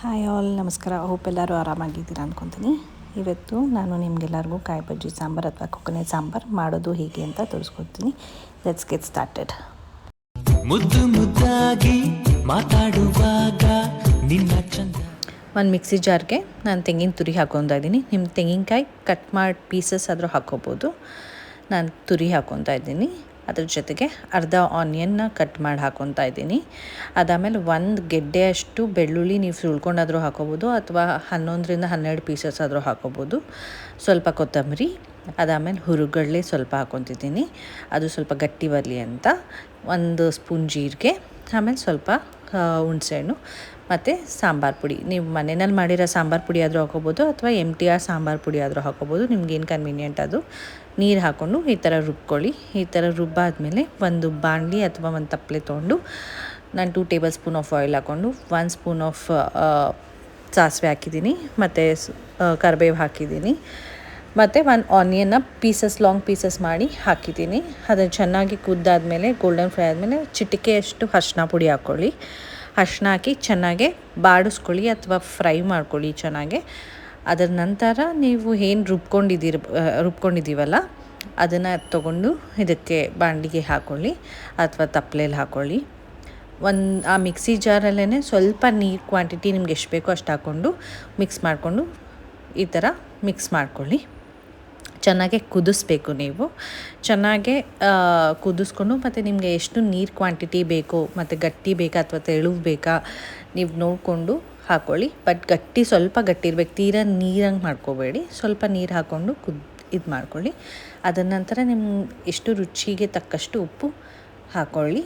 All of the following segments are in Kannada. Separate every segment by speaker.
Speaker 1: ಹಾಯ್ ಆಲ್, ನಮಸ್ಕಾರ. ಹೋಪ್ ಎಲ್ಲರೂ ಆರಾಮಾಗಿದ್ದೀರಾ ಅಂದ್ಕೊತೀನಿ. ಇವತ್ತು ನಾನು ನಿಮಗೆಲ್ಲರಿಗೂ ಕಾಯಿ ಬಜ್ಜಿ ಸಾಂಬಾರು ಅಥವಾ ಕೊಕೊನೆಟ್ ಸಾಂಬಾರು ಮಾಡೋದು ಹೇಗೆ ಅಂತ ತೋರಿಸ್ಕೊಡ್ತೀನಿ. Let's get started.
Speaker 2: ಮುದ್ದು ಮುದ್ದಾಗಿ ಮಾತಾಡುವಾಗ ನಿನ್ನ ಚಂದ.
Speaker 1: ಒಂದು ಮಿಕ್ಸಿ ಜಾರ್ಗೆ ನಾನು ತೆಂಗಿನ ತುರಿ ಹಾಕ್ಕೊತಾ ಇದ್ದೀನಿ. ನಿಮ್ಮ ತೆಂಗಿನಕಾಯಿ ಕಟ್ ಮಾಡಿ ಪೀಸಸ್ ಆದರೂ ಹಾಕ್ಕೋಬೋದು. ನಾನು ತುರಿ ಹಾಕ್ಕೊತಾ ಇದ್ದೀನಿ. ಅದ್ರ ಜೊತೆಗೆ ಅರ್ಧ ಆನಿಯನ್ನ ಕಟ್ ಮಾಡಿ ಹಾಕ್ಕೊತಾ ಇದ್ದೀನಿ. ಅದಾದಮೇಲೆ ಒಂದು ಗೆಡ್ಡೆಯಷ್ಟು ಬೆಳ್ಳುಳ್ಳಿ ನೀವು ಸುಳ್ಕೊಂಡಾದರೂ ಹಾಕ್ಕೋಬೋದು, ಅಥವಾ 11ರಿಂದ 12 ಪೀಸಸ್ ಆದರೂ ಹಾಕ್ಕೋಬೋದು. ಸ್ವಲ್ಪ ಕೊತ್ತಂಬರಿ, ಅದಾದಮೇಲೆ ಹುರುಗಡ್ಲೆ ಸ್ವಲ್ಪ ಹಾಕ್ಕೊತಿದ್ದೀನಿ, ಅದು ಸ್ವಲ್ಪ ಗಟ್ಟಿ ಬರಲಿ ಅಂತ. 1 ಸ್ಪೂನ್ ಜೀರಿಗೆ, ಆಮೇಲೆ ಸ್ವಲ್ಪ ಹುಣಸೆಹಣ್ಣು ಮತ್ತು ಸಾಂಬಾರು ಪುಡಿ. ನೀವು ಮನೆಯಲ್ಲಿ ಮಾಡಿರೋ ಸಾಂಬಾರು ಪುಡಿ ಆದರೂ ಹಾಕ್ಕೋಬೋದು, ಅಥವಾ MTR ಸಾಂಬಾರು ಪುಡಿ ಆದರೂ ಹಾಕ್ಕೋಬೋದು, ನಿಮ್ಗೇನು ಕನ್ವೀನಿಯೆಂಟ್ ಅದು. ನೀರು ಹಾಕ್ಕೊಂಡು ಈ ಥರ ರುಬ್ಕೊಳ್ಳಿ. ಈ ಥರ ರುಬ್ಬಾದಮೇಲೆ ಒಂದು ಬಾಣಲಿ ಅಥವಾ ಒಂದು ತಪ್ಪಲೆ ತೊಗೊಂಡು ನಾನು 2 ಟೇಬಲ್ ಸ್ಪೂನ್ ಆಫ್ ಆಯಿಲ್ ಹಾಕ್ಕೊಂಡು 1 ಸ್ಪೂನ್ ಆಫ್ ಸಾಸಿವೆ ಹಾಕಿದ್ದೀನಿ, ಮತ್ತು ಕರಿಬೇವು ಹಾಕಿದ್ದೀನಿ, ಮತ್ತು 1 ಆನಿಯನ್ನ ಲಾಂಗ್ ಪೀಸಸ್ ಮಾಡಿ ಹಾಕಿದ್ದೀನಿ. ಅದನ್ನು ಚೆನ್ನಾಗಿ ಕುದ್ದಾದಮೇಲೆ ಗೋಲ್ಡನ್ ಫ್ರೈ ಆದಮೇಲೆ ಚಿಟಿಕೆಯಷ್ಟು ಅರಿಶಿನ ಪುಡಿ ಹಾಕ್ಕೊಳ್ಳಿ. ಅರಿಶಿನ ಹಾಕಿ ಚೆನ್ನಾಗೆ ಬಾಡಿಸ್ಕೊಳ್ಳಿ ಅಥವಾ ಫ್ರೈ ಮಾಡ್ಕೊಳ್ಳಿ ಚೆನ್ನಾಗೆ. ಅದರ ನಂತರ ನೀವು ಏನು ರುಬ್ಕೊಂಡಿದ್ದೀವಲ್ಲ ಅದನ್ನು ತೊಗೊಂಡು ಇದಕ್ಕೆ ಬಾಣಲಿಗೆ ಹಾಕ್ಕೊಳ್ಳಿ ಅಥವಾ ತಪ್ಪಲೆಯಲ್ಲಿ ಹಾಕ್ಕೊಳ್ಳಿ. ಆ ಮಿಕ್ಸಿ ಜಾರಲ್ಲೇ ಸ್ವಲ್ಪ ನೀರು ಕ್ವಾಂಟಿಟಿ ನಿಮ್ಗೆ ಎಷ್ಟು ಬೇಕೋ ಅಷ್ಟು ಹಾಕ್ಕೊಂಡು ಮಿಕ್ಸ್ ಮಾಡಿಕೊಂಡು ಈ ಥರ ಮಿಕ್ಸ್ ಮಾಡ್ಕೊಳ್ಳಿ. ಚೆನ್ನಾಗೆ ಕುದಿಸ್ಬೇಕು. ನೀವು ಚೆನ್ನಾಗೆ ಕುದಿಸ್ಕೊಂಡು, ಮತ್ತು ನಿಮಗೆ ಎಷ್ಟು ನೀರು ಕ್ವಾಂಟಿಟಿ ಬೇಕು, ಮತ್ತು ಗಟ್ಟಿ ಬೇಕಾ ಅಥವಾ ತೆಳು ಬೇಕಾ ನೀವು ನೋಡಿಕೊಂಡು ಹಾಕ್ಕೊಳ್ಳಿ. ಬಟ್ ಸ್ವಲ್ಪ ಗಟ್ಟಿ ಇರಬೇಕು, ತೀರಾ ನೀರಂಗೆ ಮಾಡ್ಕೋಬೇಡಿ. ಸ್ವಲ್ಪ ನೀರು ಹಾಕ್ಕೊಂಡು ಇದು ಮಾಡ್ಕೊಳ್ಳಿ. ಅದರ ನಂತರ ಎಷ್ಟು ರುಚಿಗೆ ತಕ್ಕಷ್ಟು ಉಪ್ಪು ಹಾಕ್ಕೊಳ್ಳಿ.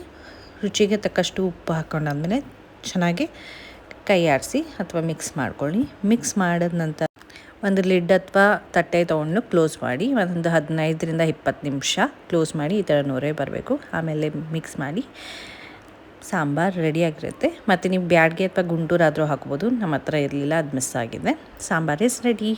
Speaker 1: ರುಚಿಗೆ ತಕ್ಕಷ್ಟು ಉಪ್ಪು ಹಾಕ್ಕೊಂಡಾದ್ಮೇಲೆ ಚೆನ್ನಾಗಿ ಕೈ ಆಡಿಸಿ ಅಥವಾ ಮಿಕ್ಸ್ ಮಾಡ್ಕೊಳ್ಳಿ. ಮಿಕ್ಸ್ ಮಾಡಿದ ನಂತರ ಒಂದು ಲಿಡ್ ಅಥವಾ ತಟ್ಟೆ ತೊಗೊಂಡು ಕ್ಲೋಸ್ ಮಾಡಿ ಒಂದು 15ರಿಂದ 20 ನಿಮಿಷ ಕ್ಲೋಸ್ ಮಾಡಿ. ಈ ಥರ ನೊರೆ ಬರಬೇಕು. ಆಮೇಲೆ ಮಿಕ್ಸ್ ಮಾಡಿ ಸಾಂಬಾರು ರೆಡಿಯಾಗಿರುತ್ತೆ. ಮತ್ತು ನೀವು ಬ್ಯಾಡ್ಗೆ ಅಥವಾ ಗುಂಟೂರಾದರೂ ಹಾಕ್ಬೋದು. ನಮ್ಮ ಹತ್ರ ಇರಲಿಲ್ಲ, ಅದು ಮಿಸ್ ಆಗಿದೆ. Sambar is ready.